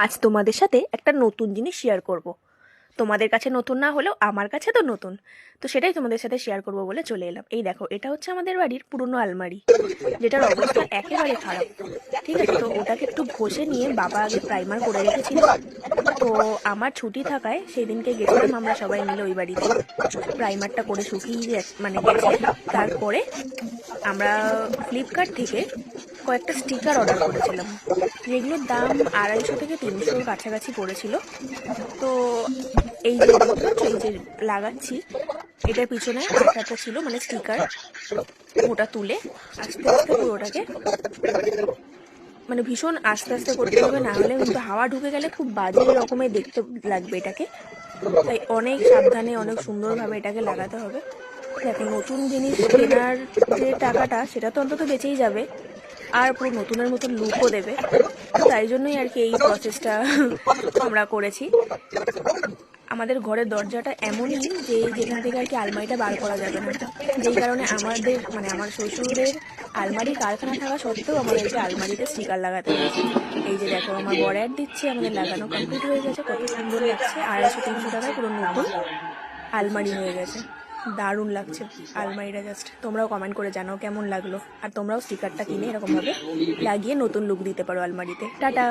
আজ তোমাদের সাথে একটা নতুন জিনিস শেয়ার করব। তোমাদের কাছে নতুন না হলেও আমার কাছে তো নতুন, তো সেটাই তোমাদের সাথে শেয়ার করব বলে চলে এলাম। এই দেখো, এটা হচ্ছে আমাদের বাড়ির পুরনো আলমারি, যেটার অবস্থা একেবারে খারাপ। ঠিক আছে, তো ওটাকে একটু ঘষে নিয়ে বাবা আগে প্রাইমার করে রেখেছিল। তো আমার ছুটি থাকায় সেই দিনকে গেছিলাম আমরা সবাই মিলে ওই বাড়িতে। প্রাইমারটা করে শুকিয়ে মানে গেছে। তারপরে আমরা ফ্লিপকার্ট থেকে কয়েকটা স্টিকার অর্ডার করেছিলাম, যেগুলোর দাম 250 থেকে 300-র কাছাকাছি পড়েছিল। তো এই যে দেখতে পাচ্ছ, এই যে লাগাচ্ছি, এটার পিছনে আঠাটা ছিল, মানে স্টিকার। ওটা তুলে আস্তে আস্তে পুরোটাকে, মানে ভীষণ আস্তে আস্তে করতে হবে, না হলে কিন্তু হাওয়া ঢুকে গেলে খুব বাজে রকমের দেখতে লাগবে এটাকে। তাই অনেক সাবধানে অনেক সুন্দরভাবে এটাকে লাগাতে হবে। দেখো, নতুন জিনিস কেনার যে টাকাটা সেটা তো অন্তত বেঁচেই যাবে, আর পুরো নতুনের মতন লুকও দেবে। তো তাই জন্যই আর কি এই প্রসেসটা আমরা করেছি। আমাদের ঘরের দরজাটা এমনই যে যেখান থেকে আর কি আলমারিটা বার করা যাবে না, যেই কারণে আমাদের মানে আমার শ্বশুরের আলমারি কারখানা থাকা সত্ত্বেও আমাদেরকে আলমারিতে স্টিকার লাগাতে হয়েছে। এই যে দেখো, আমার বড় অ্যাড দিচ্ছে, আমাদের লাগানো কমপ্লিট হয়ে গেছে, কত সুন্দর লাগছে। 250-300 টাকায় পুরো নতুন আলমারি হয়ে গেছে। দারুণ লাগছে আলমারিটা, জাস্ট তোমরাও কমেন্ট করে জানাও কেমন লাগলো। আর তোমরাও স্টিকারটা কিনে এরকমভাবে লাগিয়ে নতুন লুক দিতে পারো আলমারিতে। টাটা।